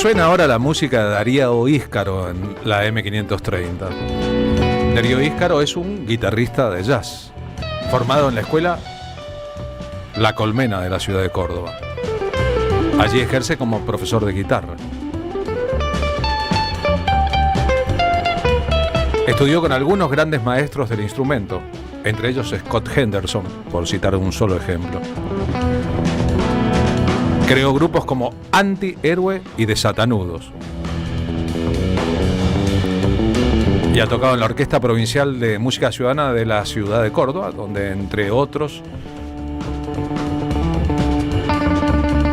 Suena ahora la música de Darío Íscaro en la M530. Darío Íscaro es un guitarrista de jazz, formado en la escuela La Colmena de la ciudad de Córdoba. Allí ejerce como profesor de guitarra. Estudió con algunos grandes maestros del instrumento, entre ellos Scott Henderson, por citar un solo ejemplo. Creó grupos como Anti-Héroe y Desatanudos. Y ha tocado en la Orquesta Provincial de Música Ciudadana de la ciudad de Córdoba, donde, entre otros,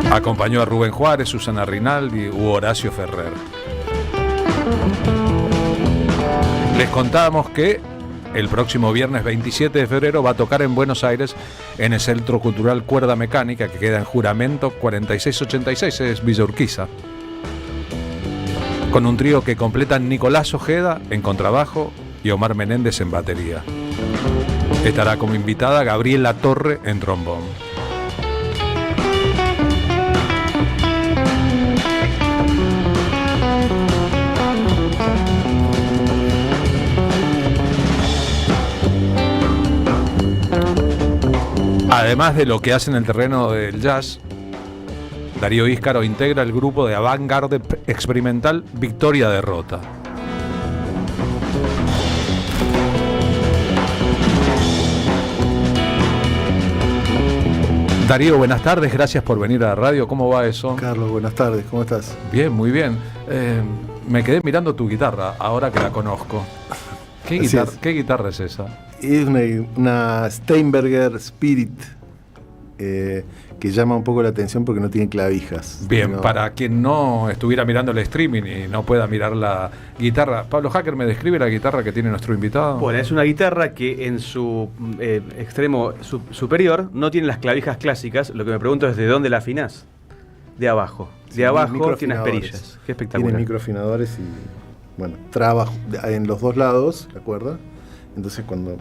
acompañó a Rubén Juárez, Susana Rinaldi u Horacio Ferrer. Les contábamos que el próximo viernes 27 de febrero va a tocar en Buenos Aires en el Centro Cultural Cuerda Mecánica, que queda en Juramento 4686, es Villa Urquiza, con un trío que completan Nicolás Ojeda en contrabajo y Omar Menéndez en batería. Estará como invitada Gabriela Torre en trombón. Además de lo que hace en el terreno del jazz, Darío Íscaro integra el grupo de avant-garde experimental Victoria Derrota. Darío, buenas tardes, gracias por venir a la radio. ¿Cómo va eso? Carlos, buenas tardes, ¿cómo estás? Bien, muy bien. Me quedé mirando tu guitarra, ahora que la conozco. ¿Qué guitarra es esa? Es una Steinberger Spirit, que llama un poco la atención porque no tiene clavijas. Bien, para quien no estuviera mirando el streaming y no pueda mirar la guitarra, Pablo Hacker, ¿me describe la guitarra que tiene nuestro invitado? Bueno, es una guitarra que en su extremo superior no tiene las clavijas clásicas. Lo que me pregunto es ¿de dónde la afinás? De abajo. De abajo tiene unas perillas. Qué espectacular. Tiene microafinadores y, bueno, traba en los dos lados, ¿de acuerdo? Entonces cuando,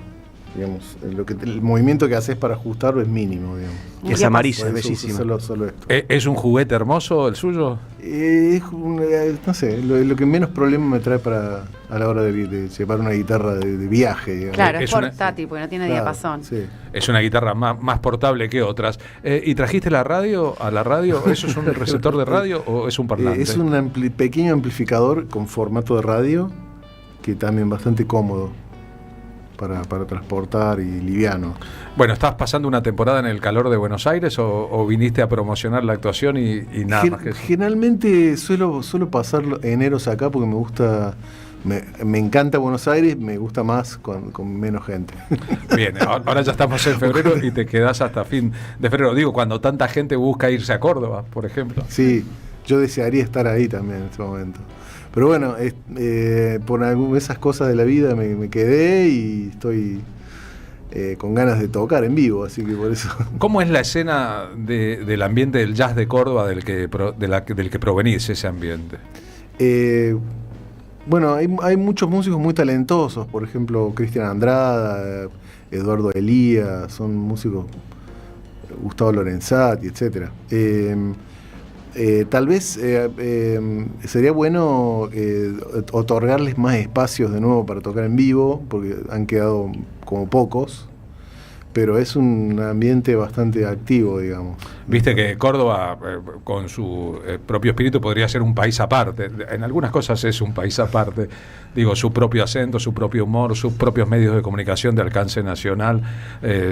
digamos, el movimiento que haces para ajustarlo es mínimo, digamos. Y es amarilla, es bellísima. Solo esto. ¿Es un juguete hermoso el suyo? No sé, lo que menos problema me trae a la hora de llevar una guitarra de viaje, digamos. Claro, es portátil, porque no tiene diapasón. Sí. Es una guitarra más portable que otras. ¿Y trajiste a la radio? ¿Eso es un receptor de radio o es un parlante? Es un pequeño amplificador con formato de radio, que también bastante cómodo para transportar y liviano. Bueno, ¿estás pasando una temporada en el calor de Buenos Aires o viniste a promocionar la actuación y nada más que eso? Generalmente suelo pasar eneros acá porque me gusta, me encanta Buenos Aires, me gusta más con menos gente. Bien, ahora ya estamos en febrero y te quedás hasta fin de febrero. Digo, cuando tanta gente busca irse a Córdoba, por ejemplo. Sí, yo desearía estar ahí también en este momento. Pero bueno, por esas cosas de la vida me quedé y estoy con ganas de tocar en vivo, así que por eso. ¿Cómo es la escena del ambiente del jazz de Córdoba del que provenís, ese ambiente? Bueno, hay muchos músicos muy talentosos, por ejemplo, Cristian Andrada, Eduardo Elía, son músicos, Gustavo Lorenzati, etcétera. Tal vez sería bueno otorgarles más espacios de nuevo para tocar en vivo, porque han quedado como pocos, pero es un ambiente bastante activo, digamos. Viste que Córdoba, con su propio espíritu, podría ser un país aparte. En algunas cosas es un país aparte. Digo, su propio acento, su propio humor, sus propios medios de comunicación de alcance nacional,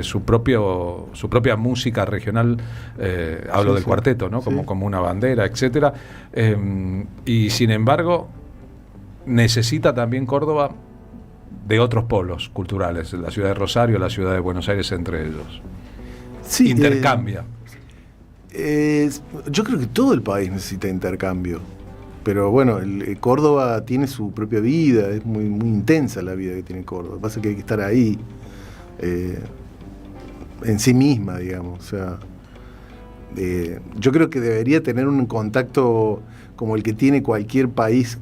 su propia música regional. Hablo del cuarteto, ¿no? Como una bandera, etcétera. Y sin embargo, necesita también Córdoba de otros polos culturales, la ciudad de Rosario, la ciudad de Buenos Aires, entre ellos. Sí, intercambia. Yo creo que todo el país necesita intercambio, pero bueno, Córdoba tiene su propia vida, es muy, muy intensa la vida que tiene Córdoba. Lo que pasa es que hay que estar ahí, en sí misma, digamos. O sea, yo creo que debería tener un contacto como el que tiene cualquier país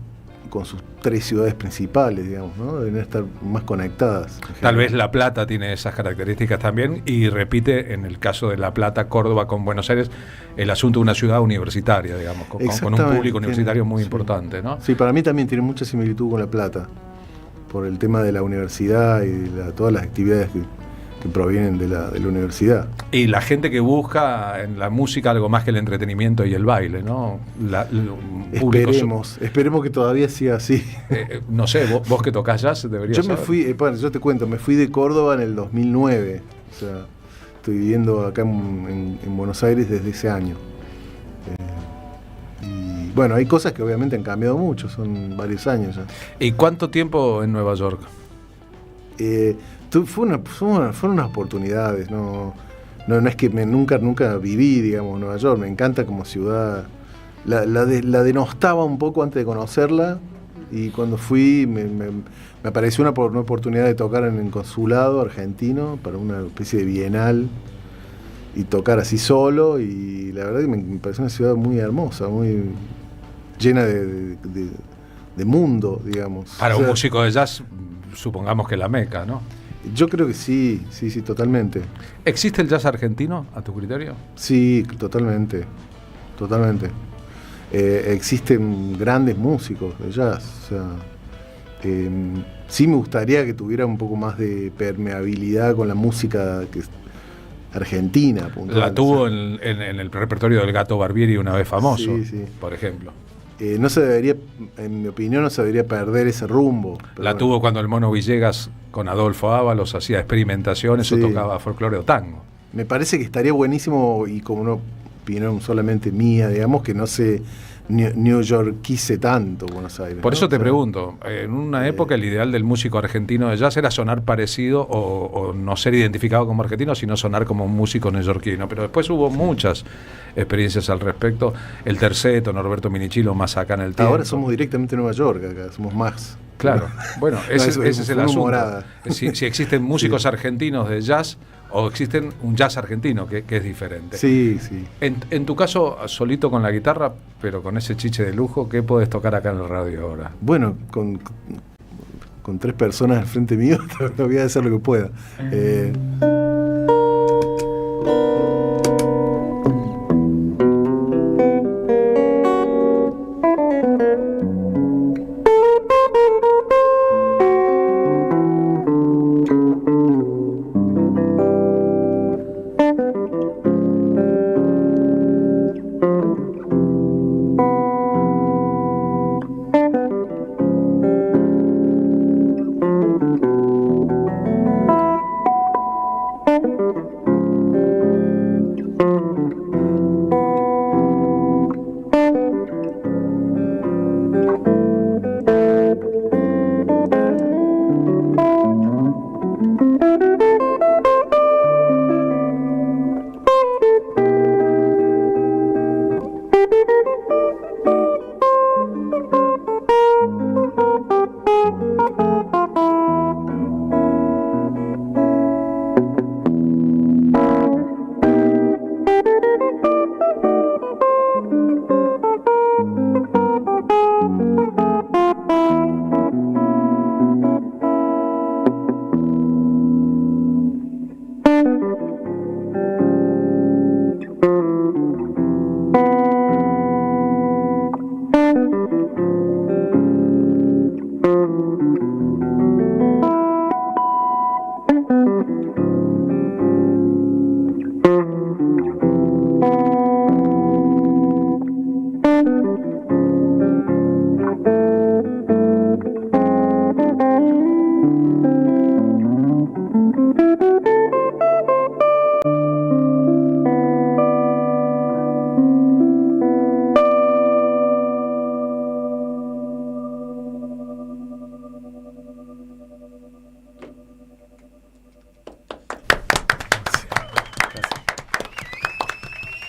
con sus 3 ciudades principales, digamos, ¿no? Deben estar más conectadas. Tal vez La Plata tiene esas características también, y repite, en el caso de La Plata, Córdoba con Buenos Aires, el asunto de una ciudad universitaria, digamos, con un público universitario muy importante, ¿no? Sí, para mí también tiene mucha similitud con La Plata, por el tema de la universidad y todas las actividades que provienen de la universidad. Y la gente que busca en la música algo más que el entretenimiento y el baile, ¿no? Esperemos que todavía siga así. No sé, vos que tocás jazz deberías saber. Yo te cuento, me fui de Córdoba en el 2009, o sea, estoy viviendo acá en Buenos Aires desde ese año. Y bueno, hay cosas que obviamente han cambiado mucho, son varios años ya. ¿Y cuánto tiempo en Nueva York? Fueron unas oportunidades, no es que nunca viví, digamos, en Nueva York. Me encanta como ciudad. La denostaba un poco antes de conocerla, y cuando fui me apareció una oportunidad de tocar en el consulado argentino para una especie de bienal y tocar así solo, y la verdad que me pareció una ciudad muy hermosa, muy llena de mundo, digamos. Para un músico de jazz, supongamos que la Meca, ¿no? Yo creo que sí, totalmente. ¿Existe el jazz argentino, a tu criterio? Sí, totalmente. Existen grandes músicos de jazz. O sea, sí me gustaría que tuviera un poco más de permeabilidad con la música argentina. Puntual, la tuvo en el repertorio del Gato Barbieri una vez famoso, sí. Por ejemplo. No se debería, en mi opinión, no se debería perder ese rumbo. La tuvo cuando el Mono Villegas con Adolfo Ábalos hacía experimentaciones, o tocaba folclore o tango. Me parece que estaría buenísimo, y como una opinión solamente mía, digamos, que no se New Yorkice tanto Buenos Aires. Por eso te pregunto, en una época el ideal del músico argentino de jazz era sonar parecido o no ser identificado como argentino, sino sonar como un músico neoyorquino. Pero después hubo muchas experiencias al respecto. El Terceto, Norberto Minichilo, más acá en el tiempo. Ahora somos directamente Nueva York, acá somos más. Claro, bueno, ese es el asunto. Si existen músicos argentinos de jazz, o existen un jazz argentino que es diferente. Sí. En tu caso, solito con la guitarra, pero con ese chiche de lujo, ¿qué podés tocar acá en la radio ahora? Bueno, con 3 personas al frente mío, voy a hacer lo que pueda.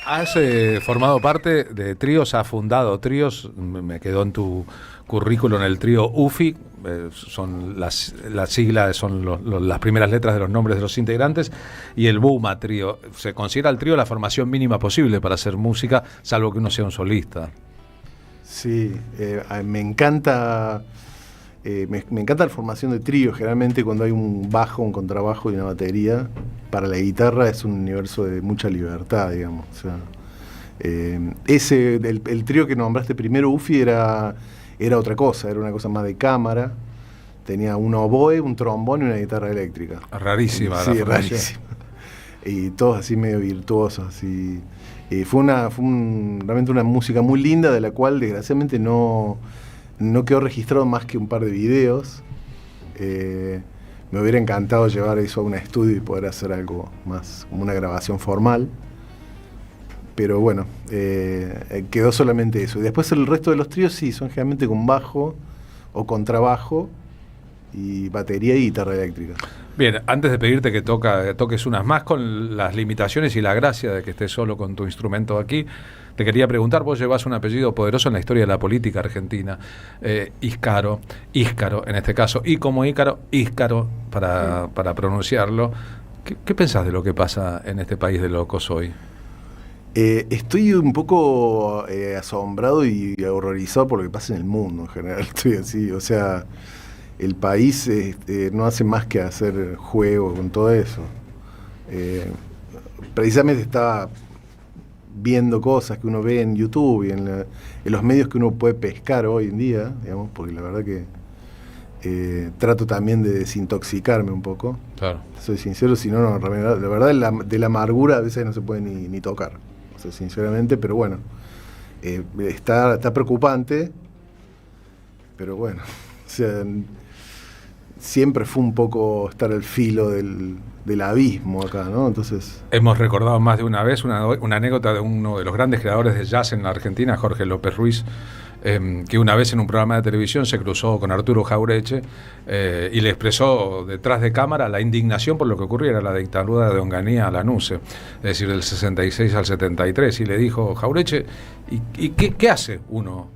Has formado parte de tríos, has fundado tríos, me quedó en tu currículum el trío UFI, son las siglas, son las primeras letras de los nombres de los integrantes, y el Buma Trío. ¿Se considera el trío la formación mínima posible para hacer música, salvo que uno sea un solista? Sí, me encanta me encanta la formación de trío. Generalmente cuando hay un bajo, un contrabajo y una batería, para la guitarra es un universo de mucha libertad, digamos. O sea, el trío que nombraste primero, Ufi, era otra cosa, era una cosa más de cámara. Tenía un oboe, un trombón y una guitarra eléctrica. Rarísima. Sí, rarísima. Y todos así medio virtuosos. Así. Fue realmente una música muy linda, de la cual desgraciadamente no quedó registrado más que un par de videos. Me hubiera encantado llevar eso a un estudio y poder hacer algo más, como una grabación formal. Pero bueno, quedó solamente eso. Y después el resto de los tríos sí, son generalmente con bajo o contrabajo y batería y guitarra eléctrica. Bien, antes de pedirte que toques unas más, con las limitaciones y la gracia de que estés solo con tu instrumento aquí, te quería preguntar, vos llevas un apellido poderoso en la historia de la política argentina, Íscaro en este caso, y como Ícaro, Íscaro para pronunciarlo. ¿Qué pensás de lo que pasa en este país de locos hoy? Estoy un poco asombrado y horrorizado por lo que pasa en el mundo en general. Estoy así, o sea, el país no hace más que hacer juego con todo eso. Precisamente estaba viendo cosas que uno ve en YouTube y en los medios que uno puede pescar hoy en día, digamos, porque la verdad que trato también de desintoxicarme un poco. Claro. Soy sincero, si no, la verdad de la amargura a veces no se puede ni tocar, o sea, sinceramente, pero bueno, está preocupante, pero bueno, o sea, siempre fue un poco estar al filo del abismo acá, ¿no? Entonces, hemos recordado más de una vez una anécdota de uno de los grandes creadores de jazz en la Argentina, Jorge López Ruiz, que una vez en un programa de televisión se cruzó con Arturo Jauretche y le expresó detrás de cámara la indignación por lo que ocurría, era la dictadura de Onganía a Lanuse, es decir, del 66 al 73, y le dijo: Jauretche, ¿y qué hace uno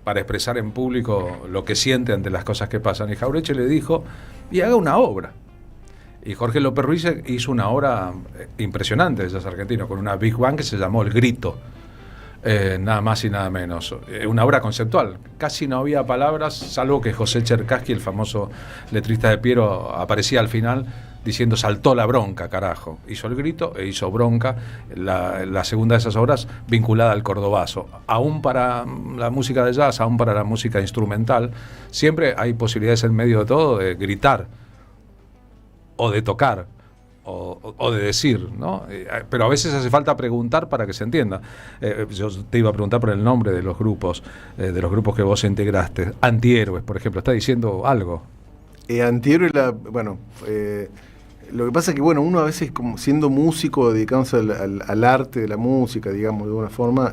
para expresar en público lo que siente ante las cosas que pasan? Y Jauretche le dijo: y haga una obra. Y Jorge López Ruiz hizo una obra impresionante de jazz argentino, con una Big Band que se llamó El Grito, nada más y nada menos. Una obra conceptual, casi no había palabras, salvo que José Cherkassky, el famoso letrista de Piero, aparecía al final diciendo: saltó la bronca, carajo. Hizo El Grito e hizo Bronca, la segunda de esas obras vinculada al cordobazo. Aún para la música de jazz, aún para la música instrumental, siempre hay posibilidades en medio de todo de gritar, o de tocar, o de decir, ¿no? Pero a veces hace falta preguntar para que se entienda. Yo te iba a preguntar por el nombre de los grupos que vos integraste. Antihéroes, por ejemplo, ¿está diciendo algo? Antihéroes, bueno, lo que pasa es que, bueno, uno a veces, como siendo músico, dedicándose al arte de la música, digamos, de alguna forma,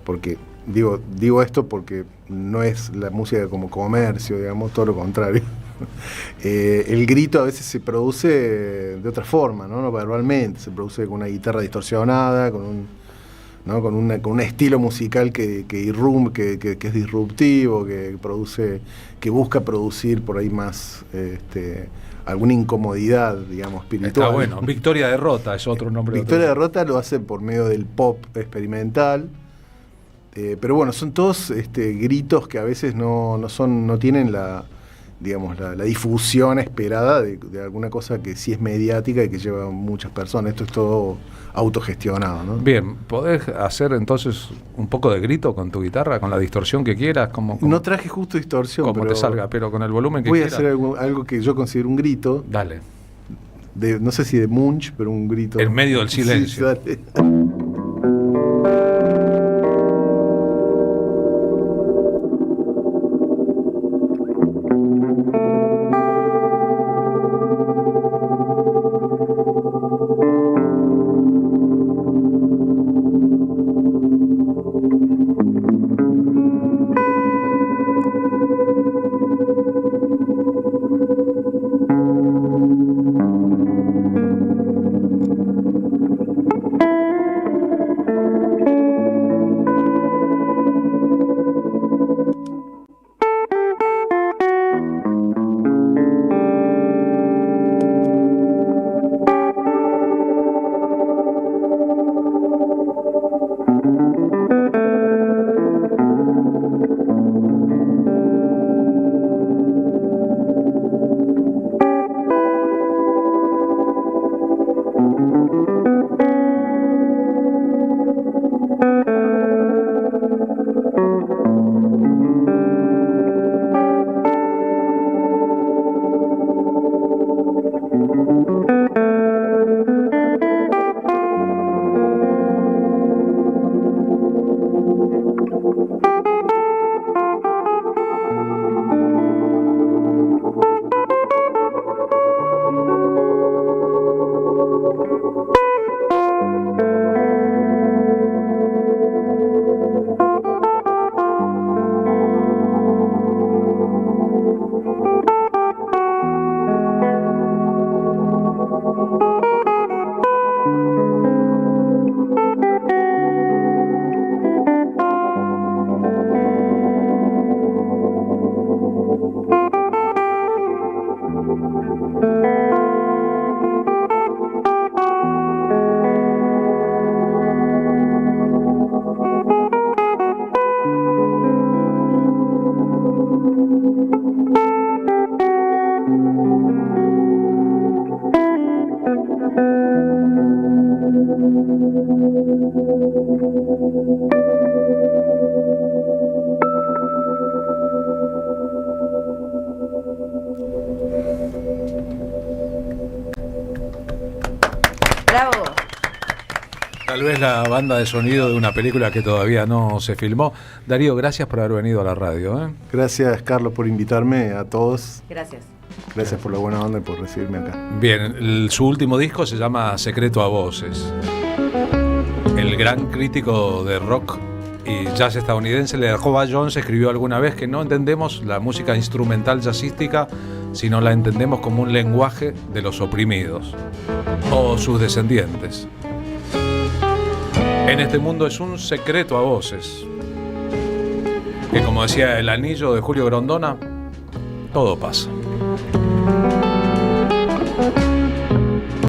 porque digo esto porque no es la música como comercio, digamos, todo lo contrario. El grito a veces se produce de otra forma, ¿no? No verbalmente, se produce con una guitarra distorsionada, con un estilo musical que es disruptivo, que busca producir por ahí más alguna incomodidad, digamos, espiritual. Está bueno. Victoria Derrota es otro nombre. Victoria Derrota lo hace por medio del pop experimental, pero bueno, son todos gritos que a veces no tienen la difusión esperada de alguna cosa que sí es mediática y que lleva a muchas personas. Esto es todo autogestionado, ¿no? Bien, ¿podés hacer entonces un poco de grito con tu guitarra, con la distorsión que quieras? No traje justo distorsión, como te salga, pero con el volumen que quieras. Voy a hacer algo que yo considero un grito. Dale. No sé si de Munch, pero un grito. En medio del silencio. Sí, dale. Bravo. Tal vez la banda de sonido de una película que todavía no se filmó. Darío, gracias por haber venido a la radio, ¿eh? Gracias, Carlos, por invitarme a todos. Gracias. Gracias por la buena onda y por recibirme acá. Bien, su último disco se llama Secreto a Voces. El gran crítico de rock y jazz estadounidense, Leroy Jones, escribió alguna vez que no entendemos la música instrumental jazzística, sino la entendemos como un lenguaje de los oprimidos o sus descendientes. En este mundo es un secreto a voces, que como decía El Anillo de Julio Grondona, todo pasa.